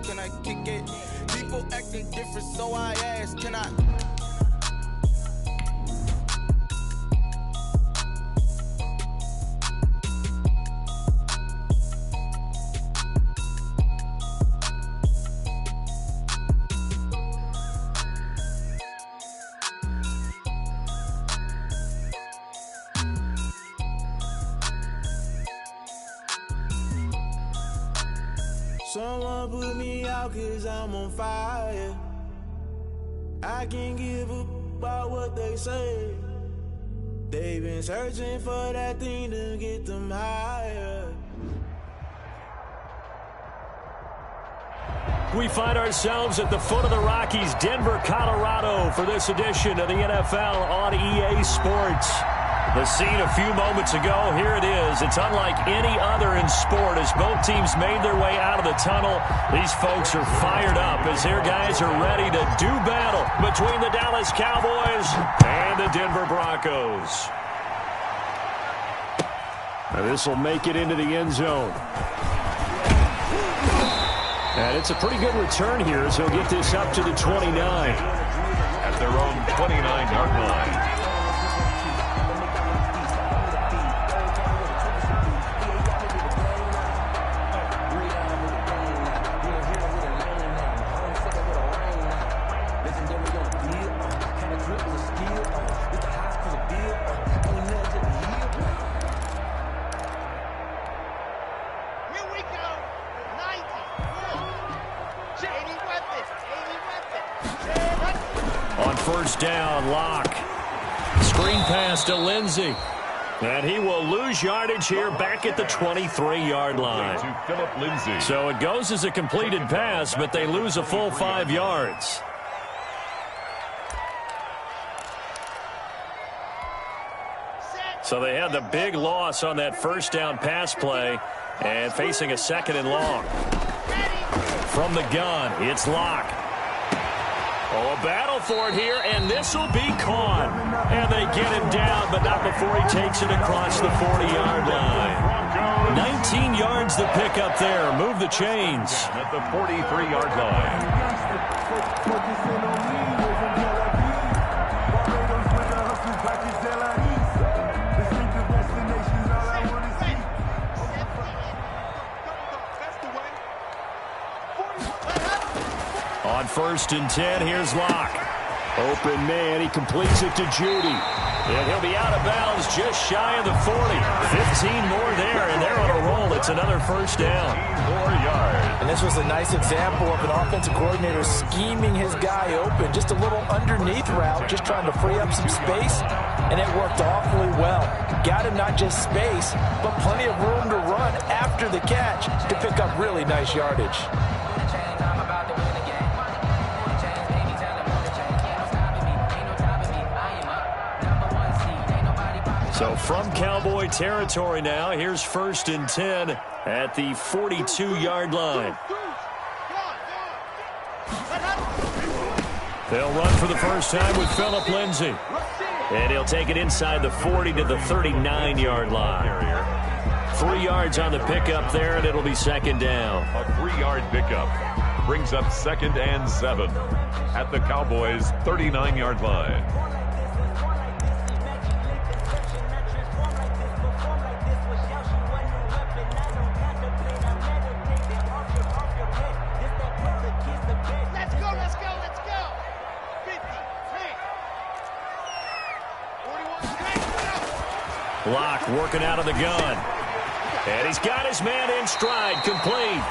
can I kick it? People acting different, so I asked, can I? Someone put me out 'cause I'm on fire. I can't give a about what they say. They've been searching for that thing to get them higher. We find ourselves at the foot of the Rockies, Denver, Colorado, for this edition of the NFL on EA Sports. The scene a few moments ago, here it is. It's unlike any other in sport as both teams made their way out of the tunnel. These folks are fired up as their guys are ready to do battle between the Dallas Cowboys and the Denver Broncos. Now this will make it into the end zone. And it's a pretty good return here as he'll get this up to the 29. At their own 29-yard line. First down, Locke. Screen pass to Lindsey. And he will lose yardage here back at the 23-yard line. To Phillip Lindsay. So it goes as a completed pass, but they lose a full 5 yards. So they had the big loss on that first down pass play and facing a second and long. From the gun, it's Locke. Oh, a battle for it here, and this will be caught. And they get him down, but not before he takes it across the 40-yard line. 19 yards to pick up there. Move the chains. At the 43-yard line. On 1st and 10, here's Locke. Open man, he completes it to Judy. And he'll be out of bounds just shy of the 40. 15 more there, and they're on a roll. It's another first down. 4 yards. And this was a nice example of an offensive coordinator scheming his guy open. Just a little underneath route, just trying to free up some space, and it worked awfully well. Got him not just space, but plenty of room to run after the catch to pick up really nice yardage. So from Cowboy territory now, here's 1st and 10 at the 42-yard line. They'll run for the first time with Phillip Lindsay. And he'll take it inside the 40 to the 39-yard line. 3 yards on the pickup there, and it'll be second down. A 3-yard pickup brings up 2nd and 7 at the Cowboys' 39-yard line. Locke working out of the gun. And he's got his man in stride, complete.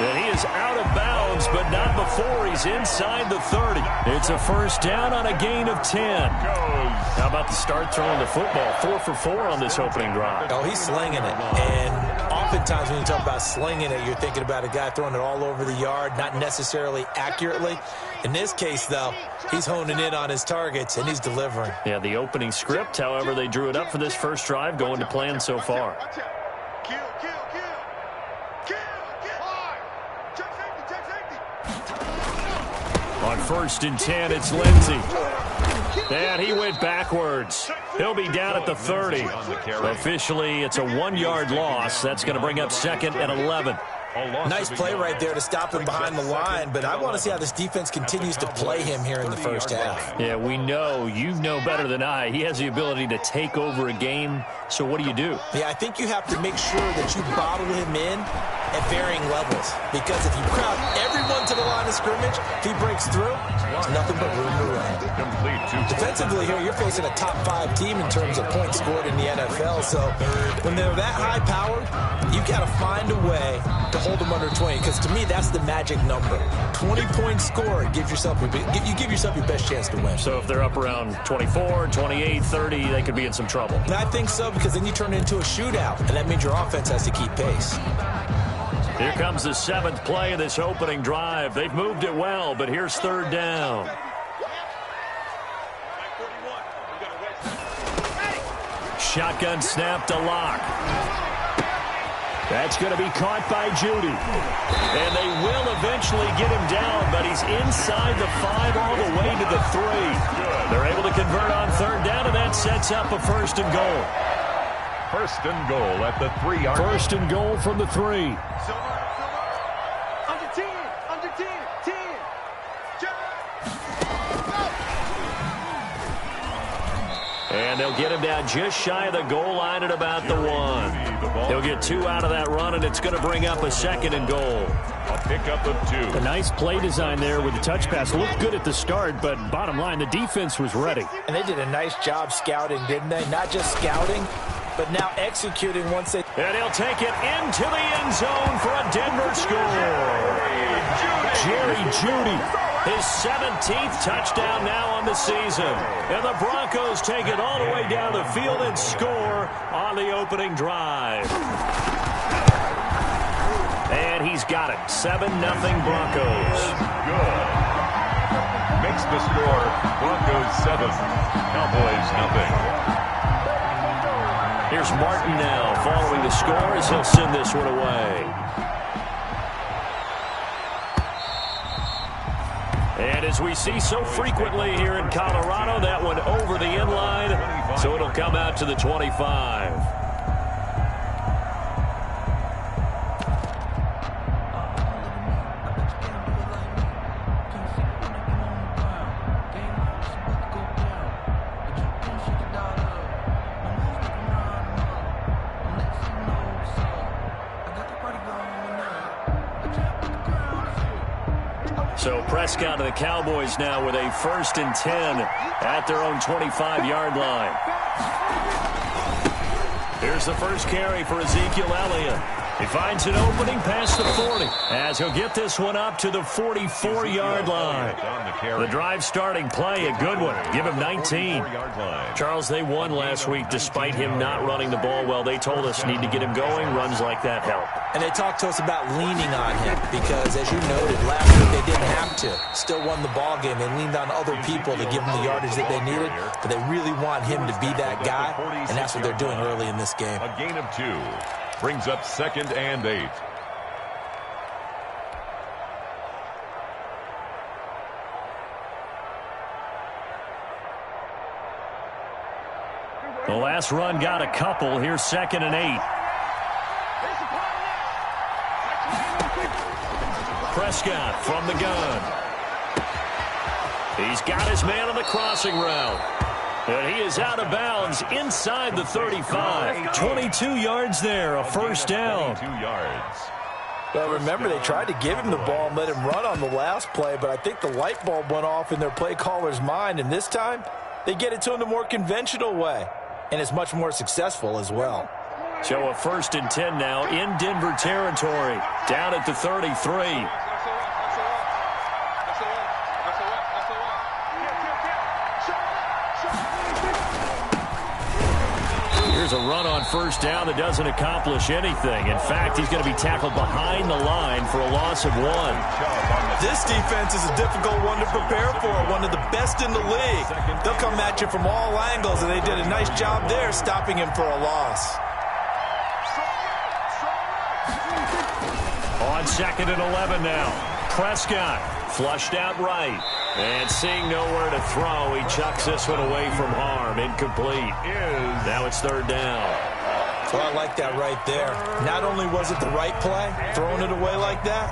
And he is out of bounds, but not before he's inside the 30. It's a first down on a gain of 10. How about the start throwing the football? 4 for 4 on this opening drive. Oh, he's slinging it. And oftentimes when you talk about slinging it, you're thinking about a guy throwing it all over the yard, not necessarily accurately. In this case, though, he's honing in on his targets, and he's delivering. Yeah, the opening script, however, they drew it up for this first drive, going to plan so far. On 1st and 10, it's Lindsey. And he went backwards. He'll be down at the 30. Officially, it's a 1-yard loss. That's going to bring up 2nd and 11. Nice play right there to stop him behind the line, but I want to see how this defense continues to play him here in the first half. Yeah, we know. You know better than I. He has the ability to take over a game, so what do you do? Yeah, I think you have to make sure that you bottle him in at varying levels, because if you crowd everyone to the line of scrimmage, if he breaks through, there's nothing but room to run. Defensively here, you're facing a top 5 team in terms of points scored in the NFL, so when they're that high powered, you got to find a way to hold them under 20, because to me, that's the magic number. 20-point score, you give yourself your best chance to win. So if they're up around 24, 28, 30, they could be in some trouble. And I think so, because then you turn it into a shootout, and that means your offense has to keep pace. Here comes the 7th play of this opening drive. They've moved it well, but here's 3rd down. Shotgun snap to Locke. That's going to be caught by Judy. And they will eventually get him down, but he's inside the 5 all the way to the 3. They're able to convert on 3rd down, and that sets up a 1st and goal. 1st and goal at the 3-yard line. 1st and goal from the 3. Under 10, 10. And they'll get him down just shy of the goal line at about the 1. He'll get 2 out of that run, and it's going to bring up a 2nd and goal. A pickup of 2. A nice play design there with the touch pass. Looked good at the start, but bottom line, the defense was ready. And they did a nice job scouting, didn't they? Not just scouting, but now executing once they... And he'll take it into the end zone for a Denver score. Jerry Jeudy, his 17th touchdown now on the season. And the Broncos take it all the way down the field and score on the opening drive. And he's got it. 7-0 Broncos. Good. Makes the score Broncos 7, Cowboys 0. Here's Martin now following the score as he'll send this one away. And as we see so frequently here in Colorado, that one over the end line, so it'll come out to the 25. So Prescott and the Cowboys now with a 1st and 10 at their own 25-yard line. Here's the first carry for Ezekiel Elliott. He finds an opening past the 40 as he'll get this one up to the 44-yard line. The drive starting play, a good one. Give him 19. Charles, they won last week despite him not running the ball well. They told us need to get him going. Runs like that help. And they talked to us about leaning on him because, as you noted, last week they didn't have to. Still won the ball game. They leaned on other people to give them the yardage that they needed, but they really want him to be that guy, and that's what they're doing early in this game. A gain of 2 brings up 2nd and 8. The last run got a couple. Here's 2nd and 8. Prescott from the gun. He's got his man on the crossing route. And he is out of bounds inside the 35. 22 yards there, a 1st down. 22 yards. Well, remember, they tried to give him the ball and let him run on the last play, but I think the light bulb went off in their play caller's mind, and this time they get it to him the more conventional way, and it's much more successful as well. So a 1st and 10 now in Denver territory, down at the 33. Here's a run on 1st down that doesn't accomplish anything. In fact, he's going to be tackled behind the line for a loss of 1. This defense is a difficult one to prepare for, one of the best in the league. They'll come at you from all angles, and they did a nice job there stopping him for a loss. On 2nd and 11 now. Prescott flushed out right. And seeing nowhere to throw, he chucks this one away from harm. Incomplete. Now it's 3rd down. Well, I like that right there. Not only was it the right play, throwing it away like that,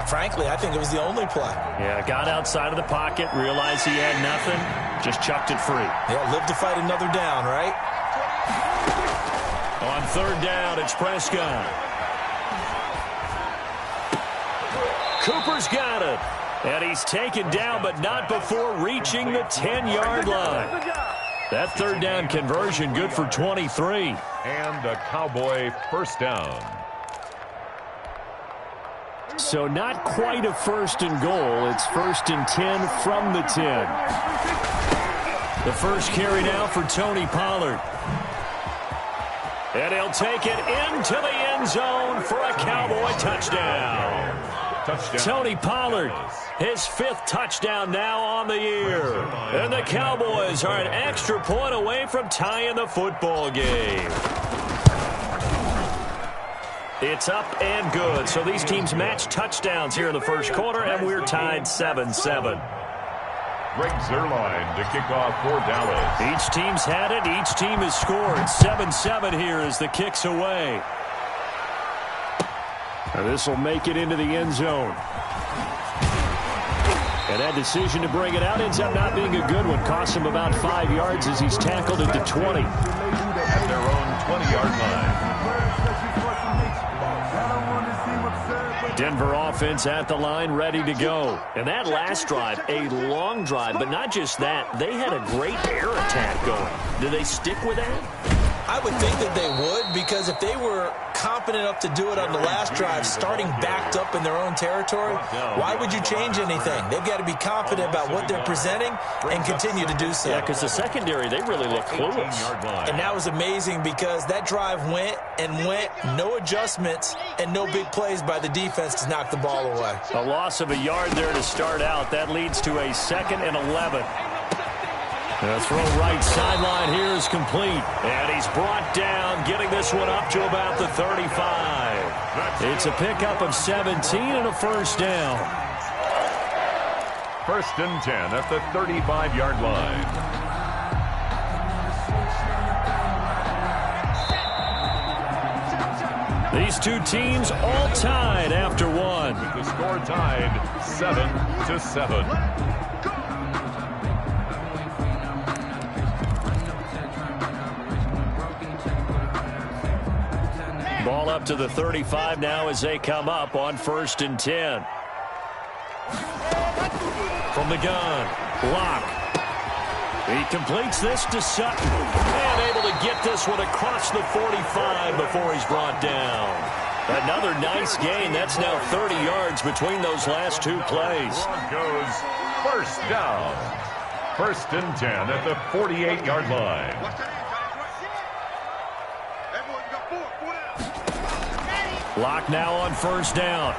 frankly, I think it was the only play. Yeah, got outside of the pocket, realized he had nothing, just chucked it free. Yeah, live to fight another down, right? On third down, it's Prescott. Cooper's got it. And he's taken down, but not before reaching the 10-yard line. That third down conversion good for 23. And a Cowboy first down. So not quite a first and goal. It's 1st and 10 from the 10. The first carry now for Tony Pollard. And he'll take it into the end zone for a Cowboy touchdown. Tony Pollard, his 5th touchdown now on the year. And the Cowboys are an extra point away from tying the football game. It's up and good. So these teams match touchdowns here in the first quarter, and we're tied 7-7. Greg Zuerlein to kick off for Dallas. Each team's had it. Each team has scored. 7-7 here as the kick's away. And this will make it into the end zone. And that decision to bring it out ends up not being a good one. Costs him about 5 yards as he's tackled at the 20. At their own 20-yard line. Denver offense at the line, ready to go. And that last drive, a long drive, but not just that. They had a great air attack going. Do they stick with that? I would think that they would, because if they were confident enough to do it on the last drive, starting backed up in their own territory, why would you change anything? They've got to be confident about what they're presenting and continue to do so. Yeah, because the secondary, they really look clueless. And that was amazing because that drive went and went, no adjustments and no big plays by the defense to knock the ball away. A loss of a yard there to start out. That leads to a 2nd and 11. The throw right sideline here is complete. And he's brought down, getting this one up to about the 35. It's a pickup of 17 and a first down. 1st and 10 at the 35-yard line. These two teams all tied after one. With the score tied 7-7. Ball up to the 35 now as they come up on 1st and 10. From the gun, Locke. He completes this to Sutton. And able to get this one across the 45 before he's brought down. Another nice gain. That's now 30 yards between those last two plays. Goes first down. 1st and 10 at the 48-yard line. Locke now on 1st down.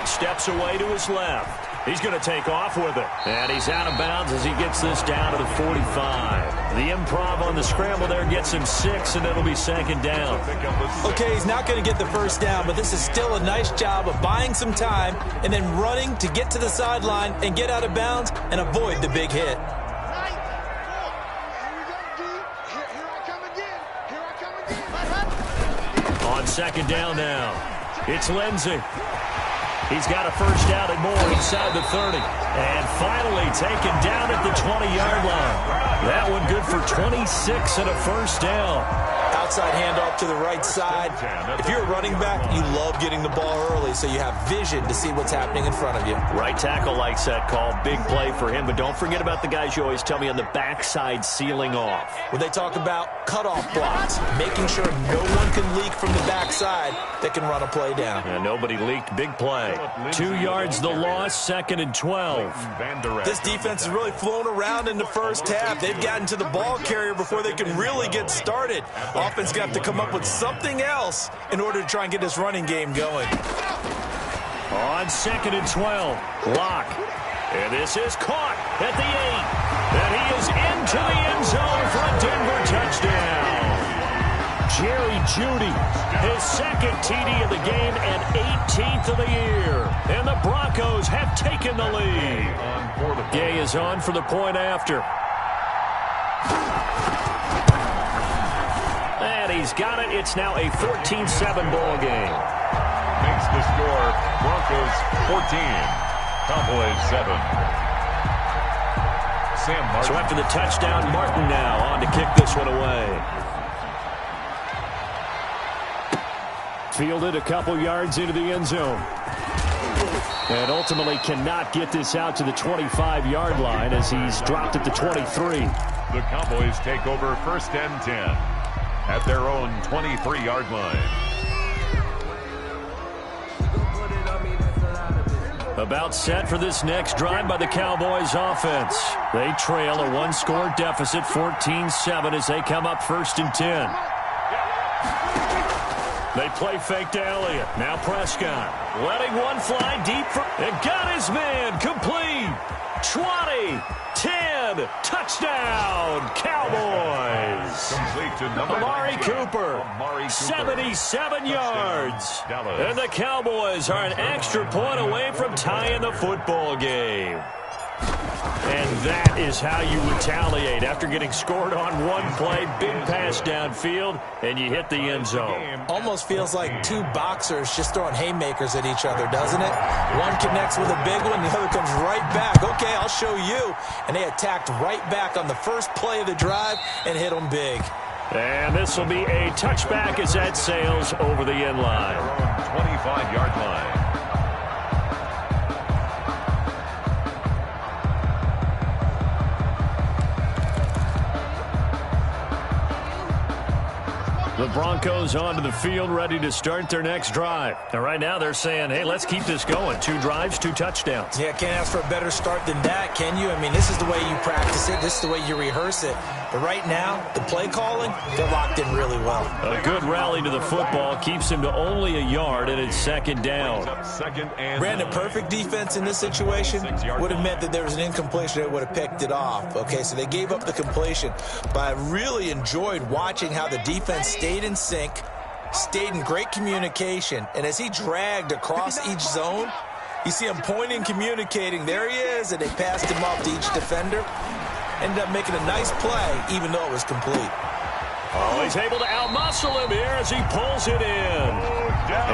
Steps away to his left. He's going to take off with it. And he's out of bounds as he gets this down to the 45. The improv on the scramble there gets him 6, and it'll be 2nd down. Okay, he's not going to get the first down, but this is still a nice job of buying some time and then running to get to the sideline and get out of bounds and avoid the big hit. On 2nd down now, it's Lindsey. He's got a first down and more inside the 30. And finally taken down at the 20-yard line. That one good for 26 and a first down. Outside handoff to the right side. If you're a running back, you love getting the ball early so you have vision to see what's happening in front of you. Right tackle likes that call. Big play for him. But don't forget about the guys you always tell me on the backside sealing off. When they talk about cutoff blocks, making sure no one can leak from the backside that can run a play down. And nobody leaked. Big play. 2 yards the loss, 2nd and 12. This defense has really flown around in the first half. They've gotten to the ball carrier before they can really get started. Offense got to come up with something else in order to try and get this running game going. On 2nd and 12, Locke. And this is caught at the 8. And he is into the end zone for a Denver touchdown. Jerry Jeudy, his 2nd TD of the game and 18th of the year. And the Broncos have taken the lead. Gay is on for the point after. And and he's got it. It's now a 14-7 ball game. Makes the score Broncos 14, Cowboys 7. Sam Martin. So after the touchdown, Martin now on to kick this one away. Fielded a couple yards into the end zone. And ultimately cannot get this out to the 25-yard line as he's dropped at the 23. The Cowboys take over 1st and 10 at their own 23-yard line. About set for this next drive by the Cowboys offense. They trail a one-score deficit, 14-7, as they come up 1st and 10. They play fake to Elliott. Now Prescott letting one fly deep. And got his man complete. 20, 10, touchdown, Cowboys. Complete to number Amari Cooper, 77 yards. And the Cowboys are an extra point away from tying the football game. And that is how you retaliate after getting scored on one play, big pass downfield, and you hit the end zone. Almost feels like two boxers just throwing haymakers at each other, doesn't it? One connects with a big one, the other comes right back. Okay, I'll show you. And they attacked right back on the first play of the drive and hit them big. And this will be a touchback as that sails over the end line. 25-yard line. The Broncos onto the field, ready to start their next drive. And right now they're saying, hey, let's keep this going. 2 drives, 2 touchdowns. Yeah, can't ask for a better start than that, can you? I mean, this is the way you practice it. This is the way you rehearse it. But right now, the play calling, they're locked in really well. A good rally to the football keeps him to only a yard, and it's 2nd down. Brandon, perfect defense in this situation would have meant that there was an incompletion that would have picked it off. Okay, so they gave up the completion. But I really enjoyed watching how the defense stayed in sync, stayed in great communication, and as he dragged across each zone, you see him pointing, communicating. There he is, and they passed him off to each defender. Ended up making a nice play, even though it was complete. Oh, he's able to outmuscle him here as he pulls it in.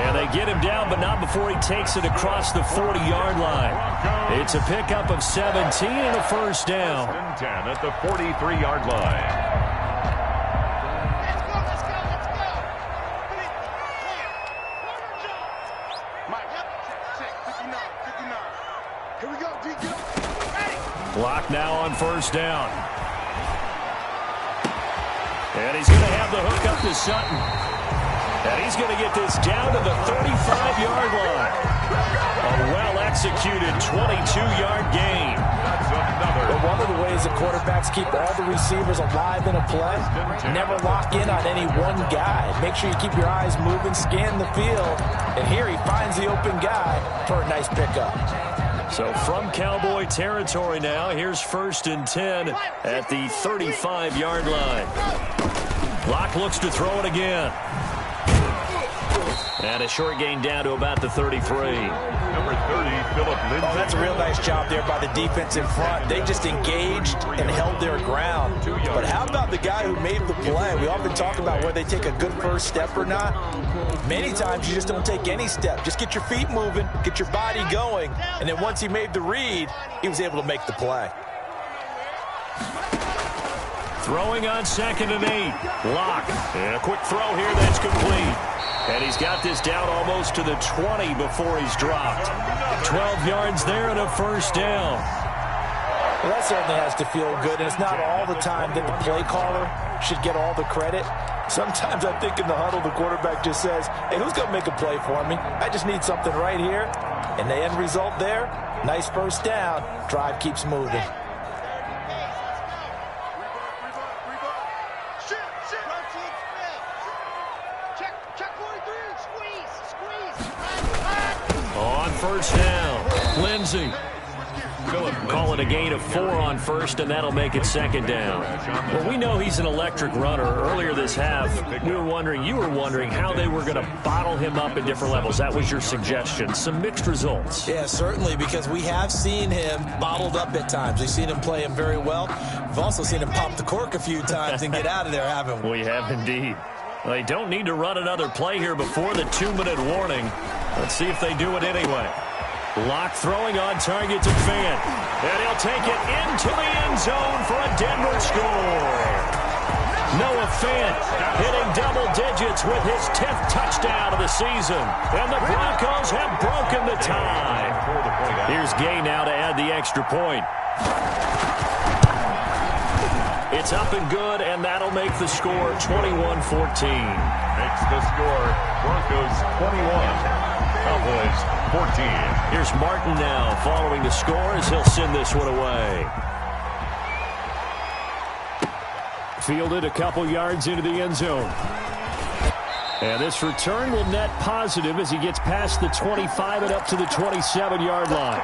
And they get him down, but not before he takes it across the 40-yard line. It's a pickup of 17 and a first down. 10 at the 43-yard line. Block now on first down. And he's going to have the hook up to Sutton. And he's going to get this down to the 35-yard line. A well-executed 22-yard gain. But one of the ways the quarterbacks keep all the receivers alive in a play, never lock in on any one guy. Make sure you keep your eyes moving, scan the field. And here he finds the open guy for a nice pickup. So from Cowboy territory now, here's 1st and 10 at the 35-yard line. Locke looks to throw it again. And a short gain down to about the 33. Number 30, Philip Lindsay. Oh, that's a real nice job there by the defense in front. They just engaged and held their ground. But how about the guy who made the play? We often talk about whether they take a good first step or not. Many times you just don't take any step. Just get your feet moving, get your body going, and then once he made the read, he was able to make the play. Throwing on 2nd and 8. Locke. And a quick throw here that's complete. And he's got this down almost to the 20 before he's dropped. 12 yards there and a first down. Well, that certainly has to feel good, and it's not all the time that the play caller should get all the credit. Sometimes I think in the huddle the quarterback just says, hey, who's going to make a play for me? I just need something right here. And the end result there, nice first down. Drive keeps moving. On first down, Lindsay. Call it a gain of 4 on first, and that'll make it 2nd down. Well, we know he's an electric runner. Earlier this half, you were wondering how they were going to bottle him up at different levels. That was your suggestion. Some mixed results. Yeah, certainly, because we have seen him bottled up at times. We've seen him play him very well. We've also seen him pop the cork a few times and get out of there, haven't we? We have indeed. They don't need to run another play here before the 2-minute warning. Let's see if they do it anyway. Locke throwing on target to Fant. And he'll take it into the end zone for a Denver score. Noah Fant hitting double digits with his 10th touchdown of the season. And the Broncos have broken the tie. Here's Gay now to add the extra point. It's up and good, and that'll make the score 21-14. Makes the score Broncos 21, Cowboys 14. Here's Martin now following the score as he'll send this one away. Fielded a couple yards into the end zone. And this return will net positive as he gets past the 25 and up to the 27-yard line.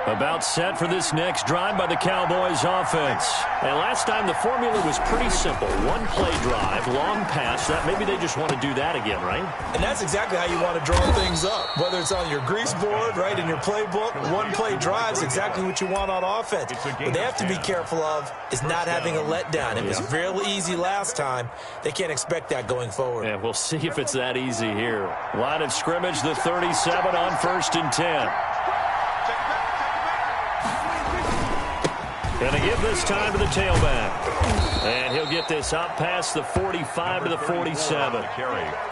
About set for this next drive by the Cowboys offense. And last time the formula was pretty simple. One play drive, long pass. That maybe they just want to do that again, right? And that's exactly how you want to draw things up. Whether it's on your grease board, right, in your playbook, one play drives exactly what you want on offense. What they have to be careful of is not having a letdown. It was real easy last time. They can't expect that going forward. Yeah, we'll see if it's that easy here. Line of scrimmage, the 37 on 1st and 10. Going to give this time to the tailback. And he'll get this up past the 45 to the 47.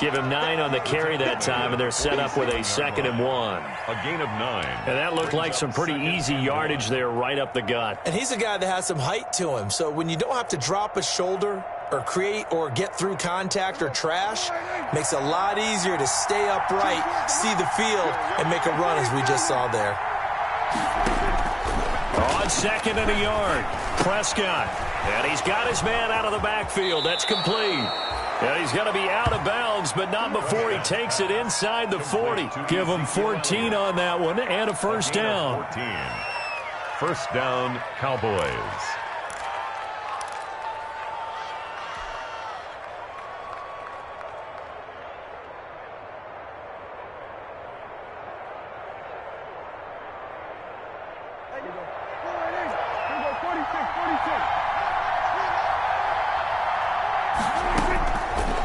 Give him 9 on the carry that time, and they're set up with a 2nd and 1. A gain of 9. And that looked like some pretty easy yardage there right up the gut. And he's a guy that has some height to him. So when you don't have to drop a shoulder or create or get through contact or trash, makes it a lot easier to stay upright, see the field, and make a run as we just saw there. On 2nd and a yard, Prescott. And he's got his man out of the backfield. That's complete. And he's going to be out of bounds, but not before he takes it inside the 40. Give him 14 on that one and a first down. 14. First down, Cowboys.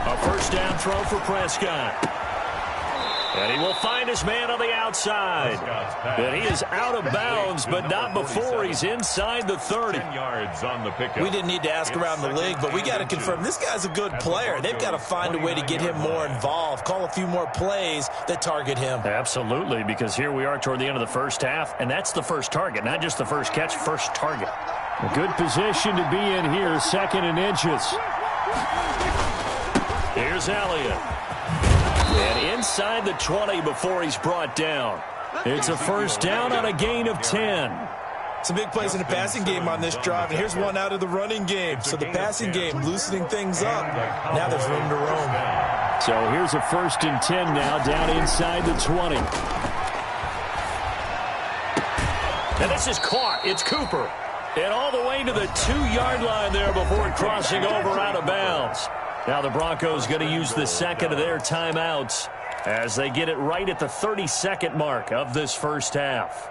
A first down throw for Prescott. And he will find his man on the outside. And he is out of bounds, but not before he's inside the 30. 10 yards on the pickup. We didn't need to ask around the league, but we got to confirm this guy's a good player. They've got to find a way to get him more involved, call a few more plays that target him. Absolutely, because here we are toward the end of the first half, and that's the first target, not just the first catch, first target. A good position to be in here, 2nd and inches. Here's Elliott. And inside the 20 before he's brought down. It's a first down on a gain of 10. Some big plays in the passing game on this drive, and here's one out of the running game. So the passing game loosening things up. Now there's room to roam. So here's a 1st and 10 now down inside the 20. And this is caught. It's Cooper. And all the way to the 2-yard line there before crossing over out of bounds. Now the Broncos going to use the 2nd of their timeouts as they get it right at the 30-second mark of this first half.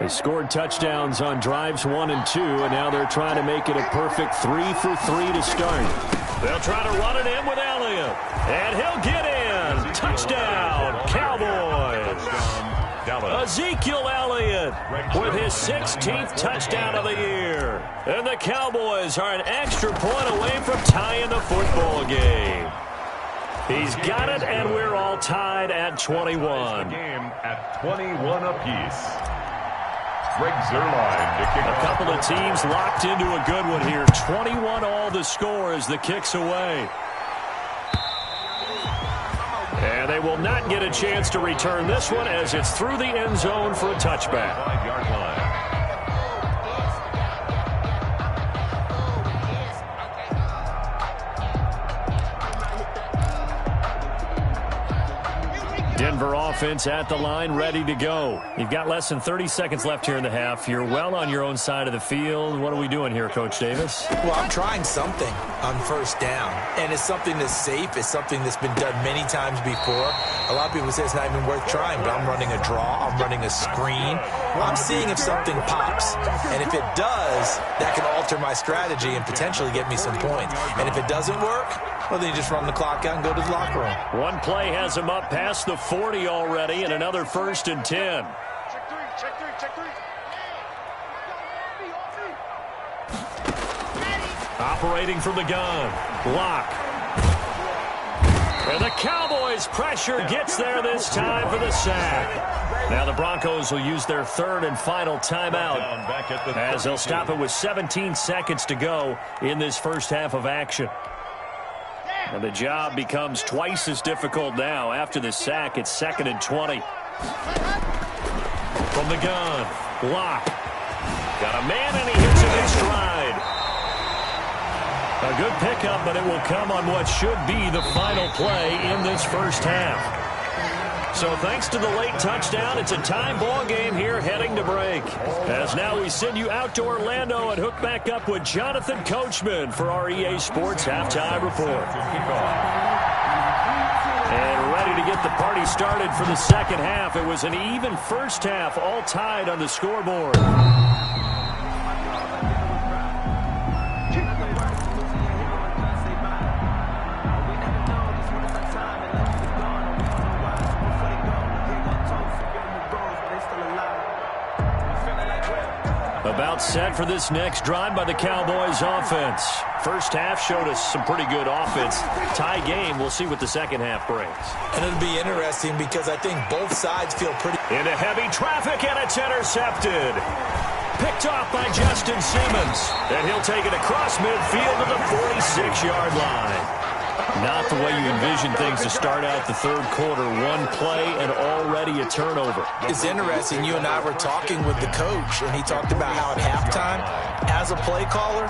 They scored touchdowns on drives 1 and 2, and now they're trying to make it a perfect 3 for 3 to start. They'll try to run it in with Elliott, and he'll get in. Touchdown, Cowboys. Ezekiel Elliott with his 16th touchdown of the year. And the Cowboys are an extra point away from tying the football game. He's got it, and we're all tied at 21. The game at 21 apiece. Greg Zuerlein to kick off. A couple of teams locked into a good one here. 21 all the score as the kick's away. And they will not get a chance to return this one as it's through the end zone for a touchback. 5-yard line. Denver offense at the line, ready to go. You've got less than 30 seconds left here in the half. You're well on your own side of the field. What are we doing here, Coach Davis? Well, I'm trying something on first down, and it's something that's safe. It's something that's been done many times before. A lot of people say it's not even worth trying, but I'm running a draw. I'm running a screen. I'm seeing if something pops, and if it does, that can alter my strategy and potentially get me some points. And if it doesn't work, well, then you just run the clock out and go to the locker room. One play has him up past the 40 already, and another 1st and 10. Operating from the gun. Lock. And the Cowboys' pressure gets there this time for the sack. Now the Broncos will use their 3rd and final timeout as they'll stop it with 17 seconds to go in this first half of action. And the job becomes twice as difficult now. After the sack, it's 2nd and 20. From the gun, Lock. Got a man, and he hits it in stride. A good pickup, but it will come on what should be the final play in this first half. So thanks to the late touchdown, it's a tie ball game here heading to break. As now we send you out to Orlando and hook back up with Jonathan Coachman for our EA Sports Halftime Report. And ready to get the party started for the second half. It was an even first half, all tied on the scoreboard. About set for this next drive by the Cowboys offense. First half showed us some pretty good offense. Tie game. We'll see what the second half brings. And it'll be interesting because I think both sides feel pretty... Into heavy traffic, and it's intercepted. Picked off by Justin Simmons. And he'll take it across midfield to the 46-yard line. Not the way you envision things to start out the third quarter. One play and already a turnover. It's interesting. You and I were talking with the coach, and he talked about how at halftime, as a play caller,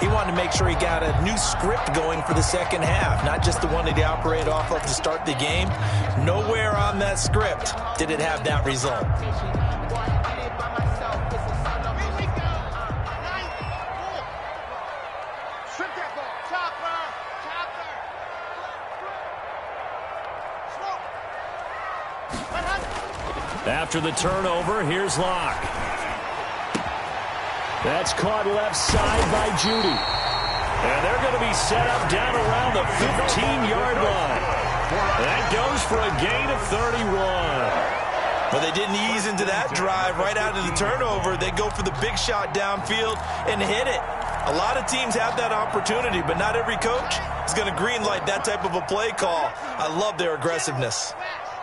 he wanted to make sure he got a new script going for the second half, not just the one that he operated off of to start the game. Nowhere on that script did it have that result. After the turnover, here's Locke. That's caught left side by Judy. And they're going to be set up down around the 15-yard line. That goes for a gain of 31. But they didn't ease into that drive right out of the turnover. They go for the big shot downfield and hit it. A lot of teams have that opportunity, but not every coach is going to greenlight that type of a play call. I love their aggressiveness.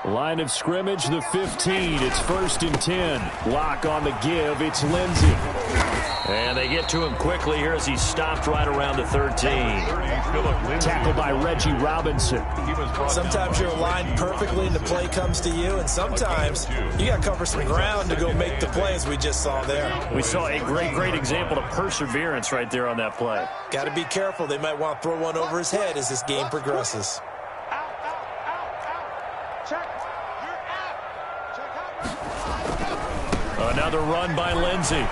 Line of scrimmage, the 15. It's 1st and 10. Lock on the give. It's Lindsey. And they get to him quickly here as he's stopped right around the 13. Tackled by Reggie Robinson. Sometimes you're aligned perfectly and the play comes to you, and sometimes you got to cover some ground to go make the play, as we just saw there. We saw a great example of perseverance right there on that play. Got to be careful. They might want to throw one over his head as this game progresses. Another run by Lindsey.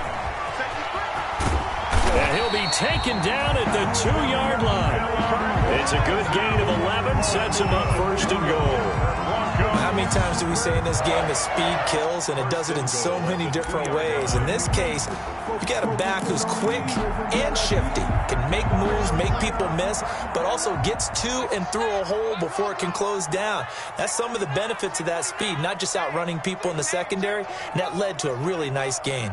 And he'll be taken down at the 2-yard line. It's a good gain of 11, sets him up 1st and goal. How many times do we say in this game that speed kills, and it does it in so many different ways? In this case, you got a back who's quick and shifty, can make moves, make people miss, but also gets to and through a hole before it can close down. That's some of the benefits of that speed, not just outrunning people in the secondary, and that led to a really nice gain.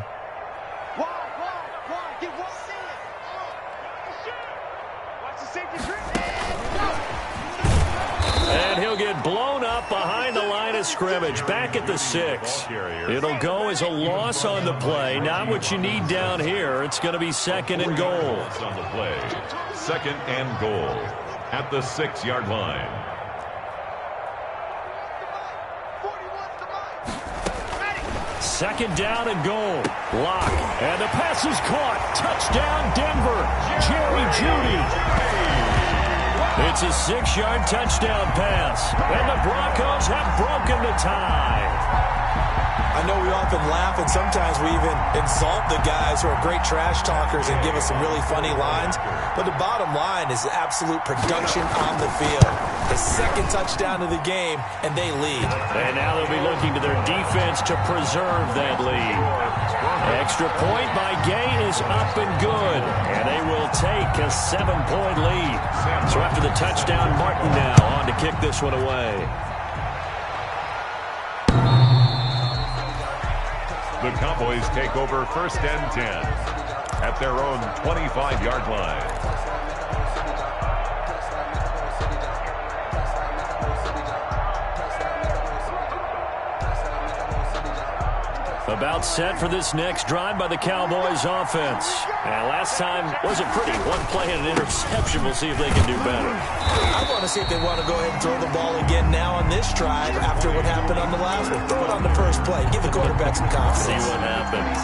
And he'll get blown up behind the line of scrimmage, back at the 6. It'll go as a loss on the play. Not what you need down here. It's going to be 2nd and goal. On the play, 2nd and goal at the 6-yard line. Second down and goal. Lock. And the pass is caught. Touchdown, Denver. Jerry Jeudy. It's a 6-yard touchdown pass, and the Broncos have broken the tie. I know we often laugh, and sometimes we even insult the guys who are great trash talkers and give us some really funny lines. But the bottom line is absolute production on the field. The second touchdown of the game, and they lead. And now they'll be looking to their defense to preserve that lead. Extra point by Gay is up and good, and they will take a 7-point lead. So after the touchdown, Martin now on to kick this one away. The Cowboys take over 1st and 10 at their own 25-yard line. About set for this next drive by the Cowboys offense. And last time wasn't pretty. One play and an interception. We'll see if they can do better. I want to see if they want to go ahead and throw the ball again now on this drive after what happened on the last one. Throw it on the first play. Give the quarterback some confidence. See what happens.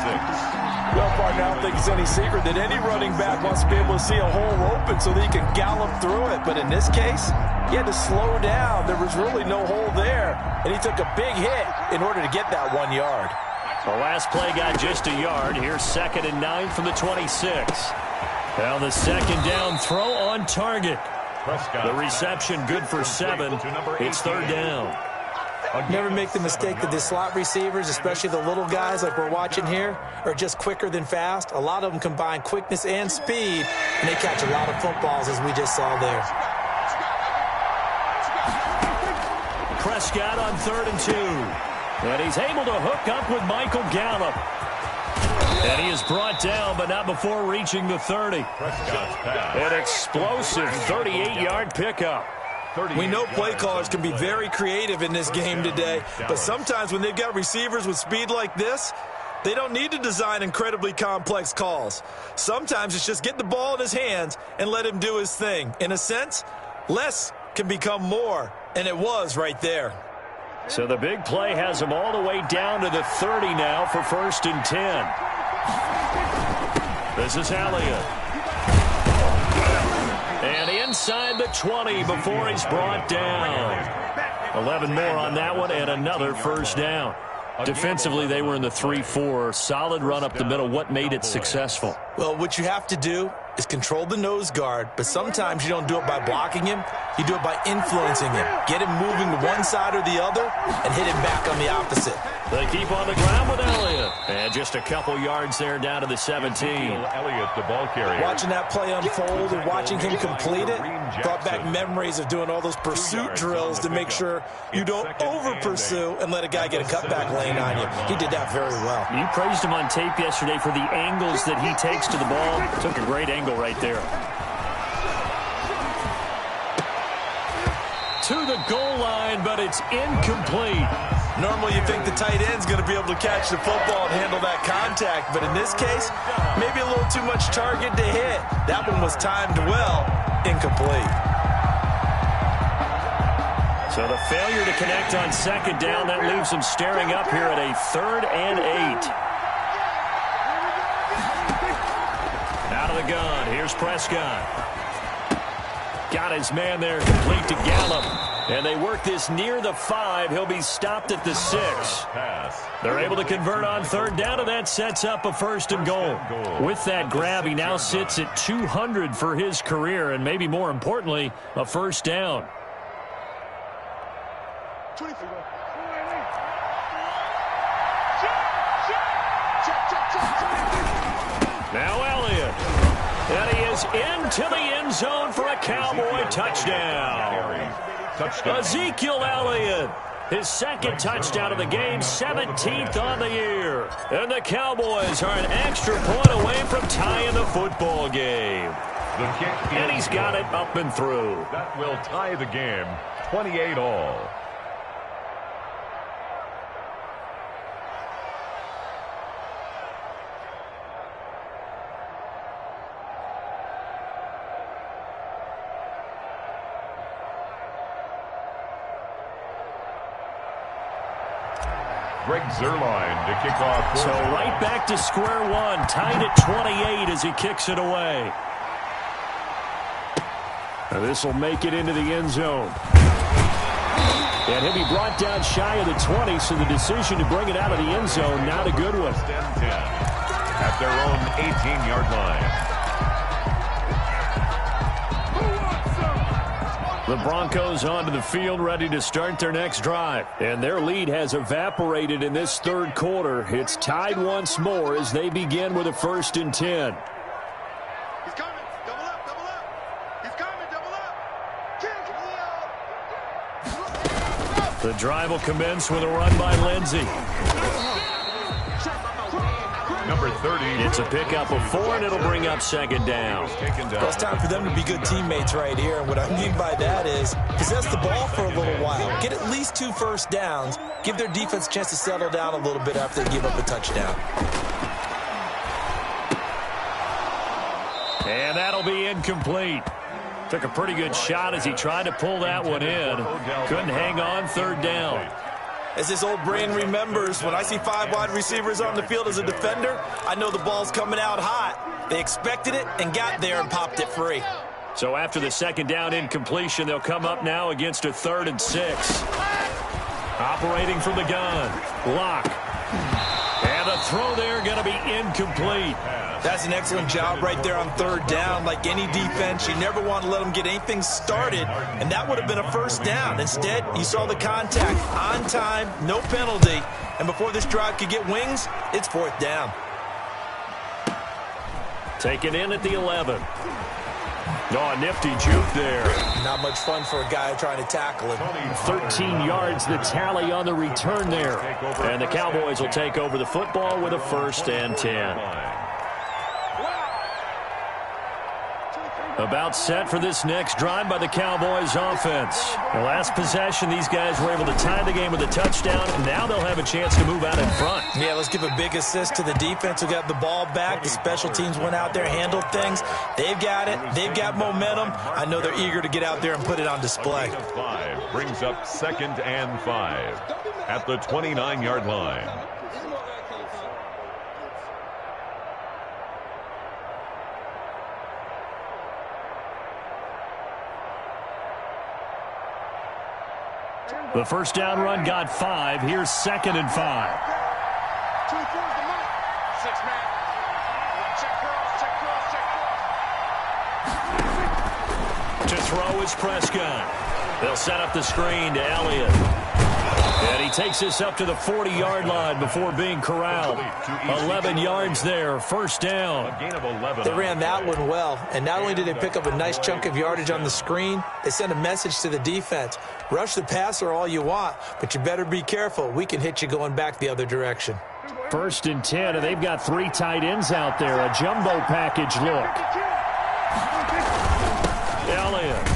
Well, partner, I don't think it's any secret that any running back wants to be able to see a hole open so that he can gallop through it. But in this case, he had to slow down. There was really no hole there. And he took a big hit in order to get that 1 yard. The last play got just a yard. Here's 2nd and 9 from the 26. Now the second down throw on target. The reception good for 7. It's 3rd down. Never make the mistake that the slot receivers, especially the little guys like we're watching here, are just quicker than fast. A lot of them combine quickness and speed, and they catch a lot of footballs, as we just saw there. Prescott on 3rd and 2. And he's able to hook up with Michael Gallup. And he is brought down, but not before reaching the 30. An explosive 38-yard pickup. We know play callers can be very creative in this game today, but sometimes when they've got receivers with speed like this, they don't need to design incredibly complex calls. Sometimes it's just get the ball in his hands and let him do his thing. In a sense, less can become more, and it was right there. So the big play has him all the way down to the 30 now for 1st and 10. This is Elliott. And inside the 20 before he's brought down. 11 more on that one and another 1st down. Defensively, they were in the 3-4. Solid run up the middle. What made it successful? Well, what you have to do is control the nose guard, but sometimes you don't do it by blocking him. You do it by influencing him. Get him moving to one side or the other and hit him back on the opposite. They keep on the ground with Elliott. And just a couple yards there down to the 17. Elliott, the ball carrier. Watching that play unfold and watching him complete it brought back memories of doing all those pursuit drills to make sure you don't over-pursue and let a guy get a cutback lane on you. He did that very well. You praised him on tape yesterday for the angles that he takes to the ball. Took a great angle right there. To the goal line, but it's incomplete. Normally you think the tight end's going to be able to catch the football and handle that contact, but in this case, maybe a little too much target to hit. That one was timed well, incomplete. So the failure to connect on 2nd down, that leaves him staring up here at a 3rd and 8. Out of the gun, here's Prescott. Got his man there, complete to Gallup. And they work this near the 5. He'll be stopped at the 6. They're able to convert on 3rd down, and that sets up a 1st and goal. With that grab, he now sits at 200 for his career, and maybe more importantly, a 1st down. Now Elliott. And he is into the end zone for a Cowboy touchdown. Ezekiel Elliott, his 2nd touchdown of the game, 17th on the year. And the Cowboys are an extra point away from tying the football game. And he's got it up and through. That will tie the game, 28-all. Greg Zuerlein to kick off. So right back to square one, tied at 28 as he kicks it away. This will make it into the end zone. And he'll be brought down shy of the 20, so the decision to bring it out of the end zone, not a good one. 10 at their own 18-yard line. The Broncos onto the field, ready to start their next drive. And their lead has evaporated in this third quarter. It's tied once more as they begin with a 1st and 10. He's coming. Double up, double up. He's coming, double up. The drive will commence with a run by Lindsey. Number 30. It's a pickup of 4, and it'll bring up 2nd down. Well, it's time for them to be good teammates right here. And what I mean by that is possess the ball for a little while. Get at least 2 first downs. Give their defense a chance to settle down a little bit after they give up a touchdown. And that'll be incomplete. Took a pretty good shot as he tried to pull that one in. Couldn't hang on 3rd down. As this old brain remembers, when I see 5 wide receivers on the field as a defender, I know the ball's coming out hot. They expected it and got there and popped it free. So after the 2nd down incompletion, they'll come up now against a 3rd and 6. Operating from the gun. Lock. And the throw there going to be incomplete. That's an excellent job right there on 3rd down. Like any defense, you never want to let them get anything started, and that would have been a 1st down. Instead, you saw the contact on time, no penalty, and before this drive could get wings, it's 4th down. Taken in at the 11. Oh, nifty juke there. Not much fun for a guy trying to tackle him. 13 yards, the tally on the return there. And the Cowboys will take over the football with a 1st and 10. About set for this next drive by the Cowboys offense. The last possession, these guys were able to tie the game with a touchdown, and now they'll have a chance to move out in front. Yeah, let's give a big assist to the defense who got the ball back. The special teams went out there, handled things. They've got it. They've got momentum. I know they're eager to get out there and put it on display. 5 brings up 2nd and 5 at the 29-yard line. The 1st down run got 5. Here's 2nd and 5. 2 towards the mark. 6 man. Check cross, check cross, check cross. To throw is Prescott. They'll set up the screen to Elliott. And he takes this up to the 40-yard line before being corralled. 11 yards there, 1st down. A gain of 11. They ran that one well, and not only did they pick up a nice chunk of yardage on the screen, they sent a message to the defense. Rush the passer all you want, but you better be careful. We can hit you going back the other direction. 1st and 10, and they've got 3 tight ends out there. A jumbo package look. Elliott.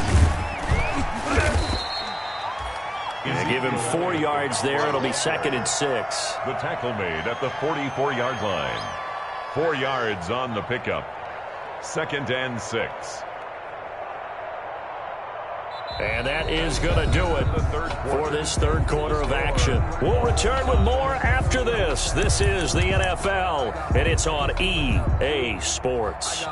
They give him 4 yards there. It'll be 2nd and 6. The tackle made at the 44-yard line. 4 yards on the pickup. 2nd and 6. And that is going to do it for this third quarter of action. We'll return with more after this. This is the NFL, and it's on EA Sports.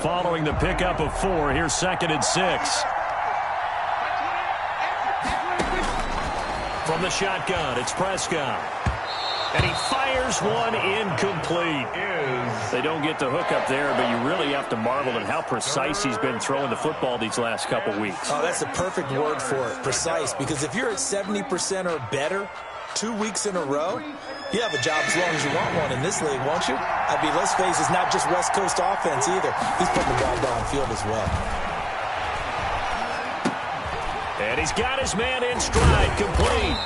Following the pickup of 4, here's 2nd and 6. From the shotgun, it's Prescott. And he fires one incomplete. They don't get the hook up there, but you really have to marvel at how precise he's been throwing the football these last couple weeks. Oh, that's the perfect word for it, precise, because if you're at 70% or better 2 weeks in a row, you have a job as long as you want one in this league, won't you? I mean, let's face it, it's not just West Coast offense either. He's putting the ball downfield as well. And he's got his man in stride, complete.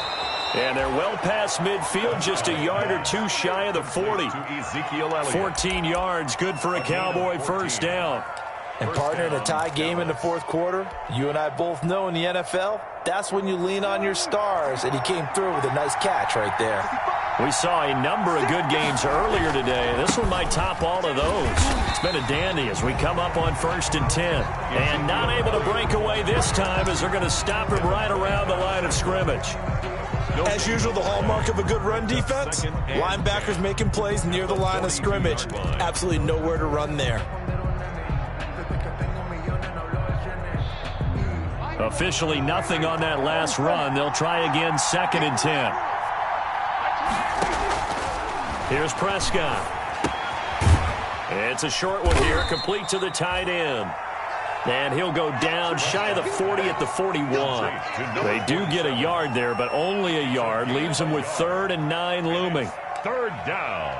And they're well past midfield, just a yard or 2 shy of the 40. 14 yards, good for a Cowboy 1st down. And partner, in a tie game in the 4th quarter, you and I both know in the NFL, that's when you lean on your stars, and he came through with a nice catch right there. We saw a number of good games earlier today. This one might top all of those. It's been a dandy as we come up on 1st and 10. And not able to break away this time as they're going to stop him right around the line of scrimmage. As usual, the hallmark of a good run defense, linebackers making plays near the line of scrimmage. Absolutely nowhere to run there. Officially nothing on that last run. They'll try again 2nd and 10. Here's Prescott. It's a short one here, complete to the tight end. And he'll go down shy of the 40 at the 41. They do get a yard there, but only a yard. Leaves them with 3rd and 9 looming. 3rd down.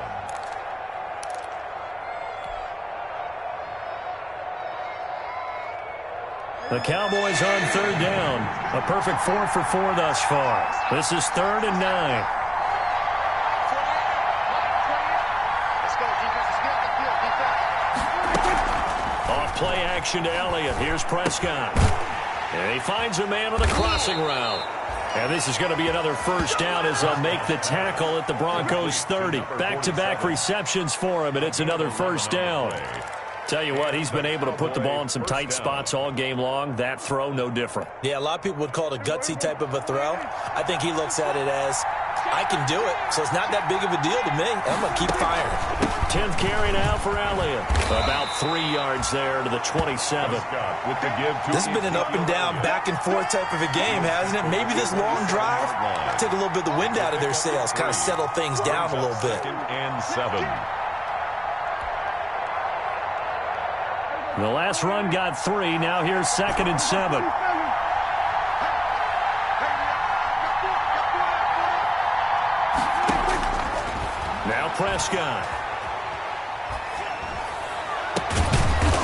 The Cowboys on 3rd down. A perfect 4 for 4 thus far. This is 3rd and 9. Play action to Elliott. Here's Prescott. And he finds a man on the crossing route. And this is going to be another 1st down as they'll make the tackle at the Broncos 30. Back-to-back receptions for him, and it's another 1st down. Tell you what, he's been able to put the ball in some tight spots all game long. That throw, no different. Yeah, a lot of people would call it a gutsy type of a throw. I think he looks at it as, I can do it, so it's not that big of a deal to me. I'm going to keep firing. 10th carry now for Elliott. About 3 yards there to the 27. This has been an up and down, back and forth type of a game, hasn't it? Maybe this long drive take a little bit of the wind out of their sails, kind of settle things down a little bit. 2nd and 7. The last run got 3. Now here's 2nd and 7. Now Prescott.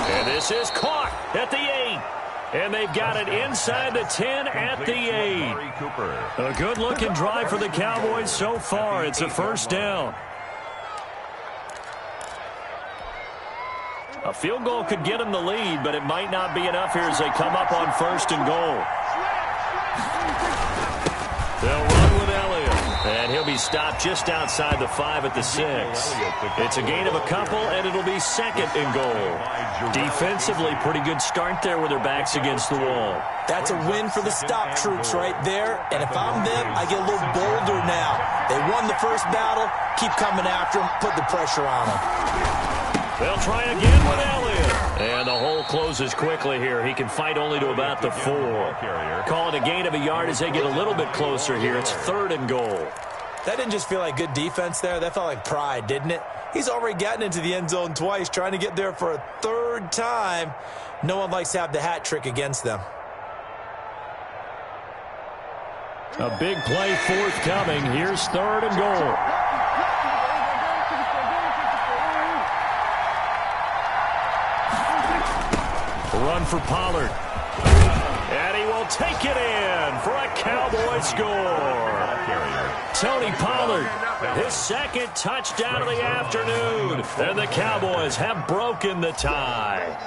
And this is caught at the 8. And they've got it inside the 10 at the 8. A good-looking drive for the Cowboys so far. It's a 1st down. A field goal could get them the lead, but it might not be enough here as they come up on 1st and goal. They'll run with Elliott, and he'll be stopped just outside the 5 at the 6. It's a gain of a couple, and it'll be 2nd and goal. Defensively, pretty good start there with their backs against the wall. That's a win for the stop troops right there, and if I'm them, I get a little bolder now. They won the first battle, keep coming after them, put the pressure on them. They'll try again with Elliott. And the hole closes quickly here. He can fight only to about the 4. Call it a gain of a yard as they get a little bit closer here. It's 3rd and goal. That didn't just feel like good defense there. That felt like pride, didn't it? He's already gotten into the end zone twice, trying to get there for a 3rd time. No one likes to have the hat trick against them. A big play forthcoming. Here's 3rd and goal. Run for Pollard. And he will take it in for a Cowboy score. Tony Pollard, his 2nd touchdown of the afternoon. And the Cowboys have broken the tie.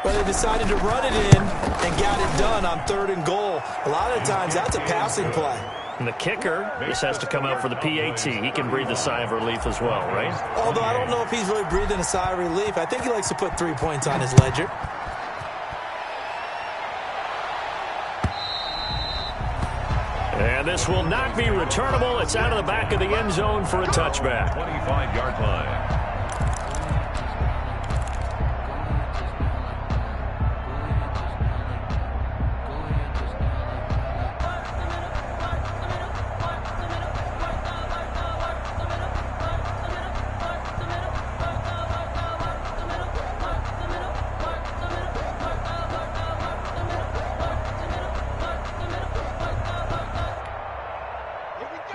But they decided to run it in and got it done on 3rd and goal. A lot of times that's a passing play. And the kicker just has to come out for the PAT. He can breathe a sigh of relief as well, right? Although I don't know if he's really breathing a sigh of relief. I think he likes to put 3 points on his ledger. And this will not be returnable. It's out of the back of the end zone for a touchback. 25-yard line.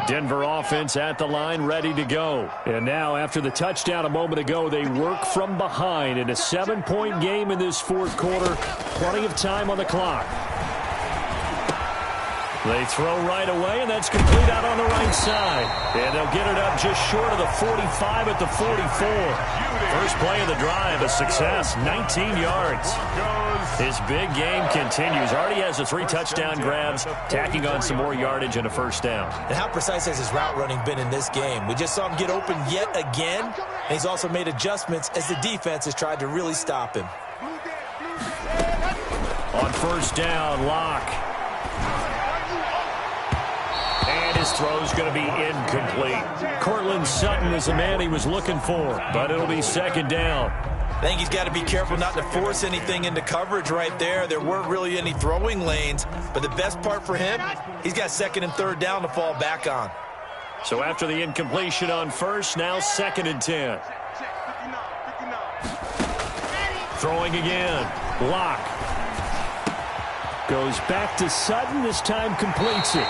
Denver offense at the line, ready to go. And now, after the touchdown a moment ago, they work from behind in a 7-point game in this 4th quarter. Plenty of time on the clock. They throw right away, and that's complete out on the right side. And they'll get it up just short of the 45 at the 44. First play of the drive, a success, 19 yards. His big game continues. Already has the 3 touchdown grabs, tacking on some more yardage and a first down. And how precise has his route running been in this game? We just saw him get open yet again, and he's also made adjustments as the defense has tried to really stop him. On first down, Locke. And his throw's going to be incomplete. Cortland Sutton is the man he was looking for, but it'll be second down. I think he's got to be careful not to force anything into coverage right there. There weren't really any throwing lanes, but the best part for him, he's got second and third down to fall back on. So after the incompletion on first, now second and 10. Throwing again. Locke. Goes back to Sutton. This time completes it.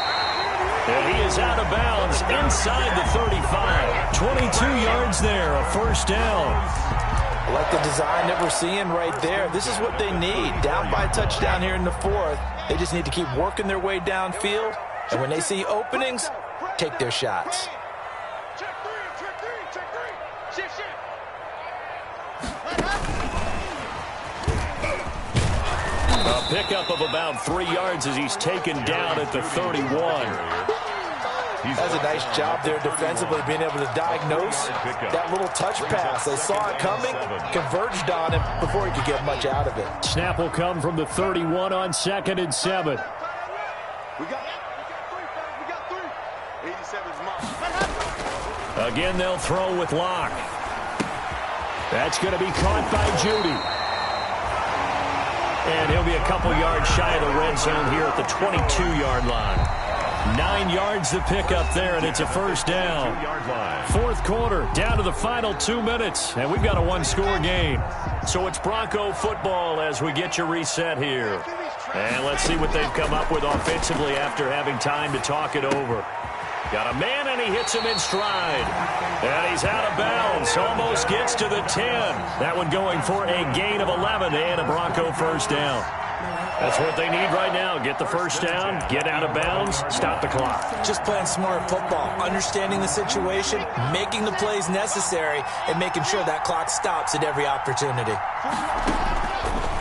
And he is out of bounds inside the 35. 22 yards there, a first down. I like the design that we're seeing right there. This is what they need. Down by a touchdown here in the 4th. They just need to keep working their way downfield. And when they see openings, take their shots. Check three. Shift. A pickup of about 3 yards as he's taken down at the 31. That's a nice job there defensively, being able to diagnose that little touch pass. They saw it coming, converged on him before he could get much out of it. Snap will come from the 31 on second and 7. We got 3. 87's mine. Again, they'll throw with Locke. That's going to be caught by Judy. And he'll be a couple yards shy of the red zone here at the 22-yard line. 9 yards to pick up there, and it's a first down. 4th quarter, down to the final 2 minutes, and we've got a 1-score game. So it's Bronco football as we get your reset here. And let's see what they've come up with offensively after having time to talk it over. Got a man, and he hits him in stride. And he's out of bounds. Almost gets to the 10. That one going for a gain of 11 and a Bronco first down. That's what they need right now. Get the first down, get out of bounds, stop the clock. Just playing smart football, understanding the situation, making the plays necessary, and making sure that clock stops at every opportunity.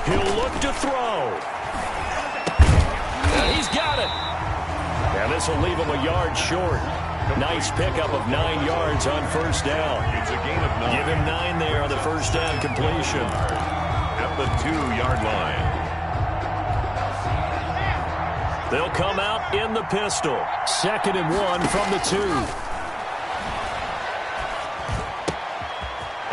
He'll look to throw. And he's got it. And this will leave him a yard short. Nice pickup of 9 yards on first down. It's a gain of 9. Give him 9 there on the first down completion. At the 2-yard line. They'll come out in the pistol. 2nd and 1 from the 2.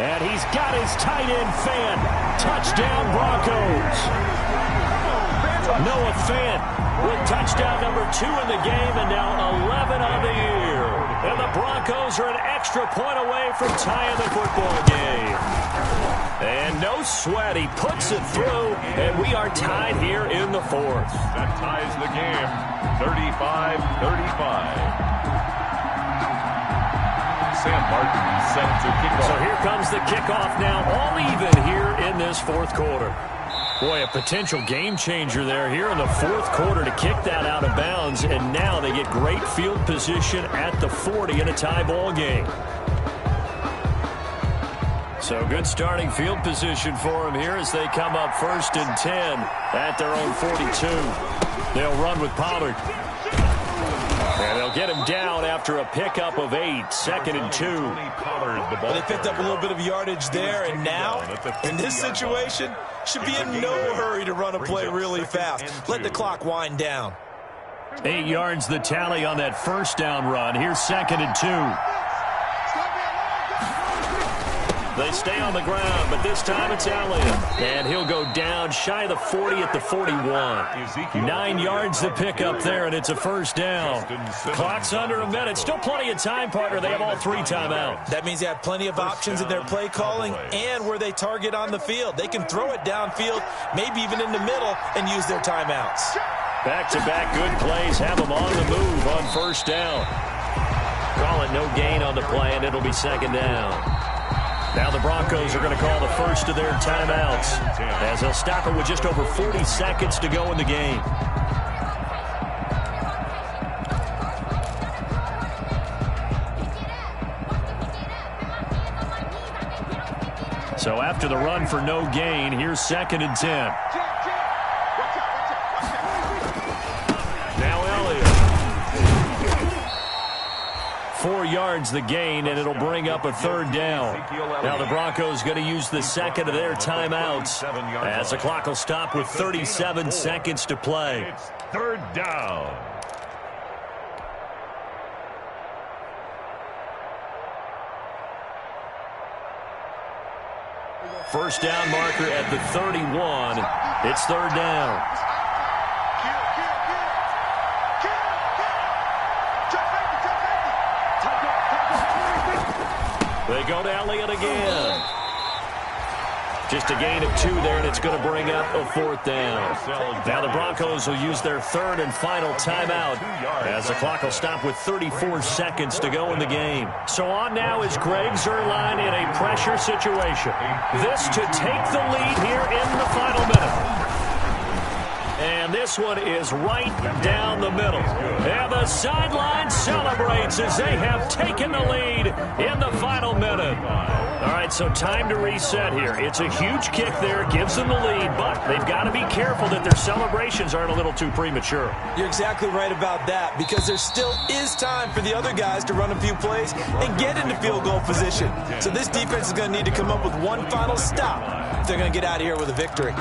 And he's got his tight end Fant. Touchdown Broncos. Noah Fant with touchdown number 2 in the game and now 11 on the year. And the Broncos are an extra point away from tying the football game. And no sweat, he puts it through, and we are tied here in the 4th. That ties the game, 35-35. Sam Martin set to kick off. So here comes the kickoff now, all even here in this 4th quarter. Boy, a potential game changer there here in the 4th quarter to kick that out of bounds, and now they get great field position at the 40 in a tie ball game. So good starting field position for them here as they come up 1st and 10 at their own 42. They'll run with Pollard. And they'll get him down after a pickup of 8, 2nd and 2. Well, they picked up a little bit of yardage there, and now, in this situation, should be in no hurry to run a play really fast. Let the clock wind down. 8 yards the tally on that first down run. Here's 2nd and 2. They stay on the ground, but this time it's Elliott. And he'll go down shy of the 40 at the 41. 9 yards to pick up there, and it's a first down. Clock's under a minute. Still plenty of time, partner. They have all 3 timeouts. That means they have plenty of options in their play calling and where they target on the field. They can throw it downfield, maybe even in the middle, and use their timeouts. Back-to-back good plays have them on the move on first down. Call it no gain on the play, and it'll be second down. Now the Broncos are going to call the first of their timeouts as they'll stop it with just over 40 seconds to go in the game. So after the run for no gain, here's 2nd and 10. Now Elliott. 4 yards the gain, and it'll bring up a 3rd down. Now the Broncos going to use the second of their timeouts as the clock will stop with 37 seconds to play. It's 3rd down. First down marker at the 31. It's 3rd down. They go to Elliott again. Just a gain of 2 there, and it's going to bring up a 4th down. Now the Broncos will use their 3rd and final timeout as the clock will stop with 34 seconds to go in the game. So on now is Greg Zuerlein in a pressure situation. This to take the lead here in the final minute. And this one is right down the middle. And the sideline celebrates as they have taken the lead in the final minute. All right, so time to reset here. It's a huge kick there, gives them the lead, but they've got to be careful that their celebrations aren't a little too premature. You're exactly right about that, because there still is time for the other guys to run a few plays and get into field goal position. So this defense is going to need to come up with one final stop if they're going to get out of here with a victory.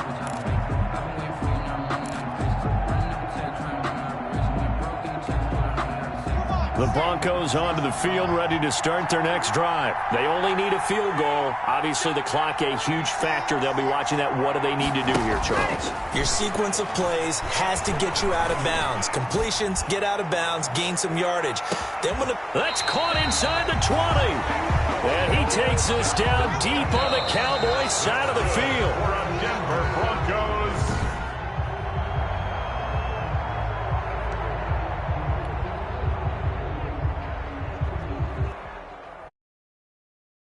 The Broncos onto the field, ready to start their next drive. They only need a field goal. Obviously, the clock a huge factor. They'll be watching that. What do they need to do here, Charles? Your sequence of plays has to get you out of bounds. Completions, get out of bounds, gain some yardage. Then when that's caught inside the 20. And he takes this down deep on the Cowboys side of the field. Denver Broncos.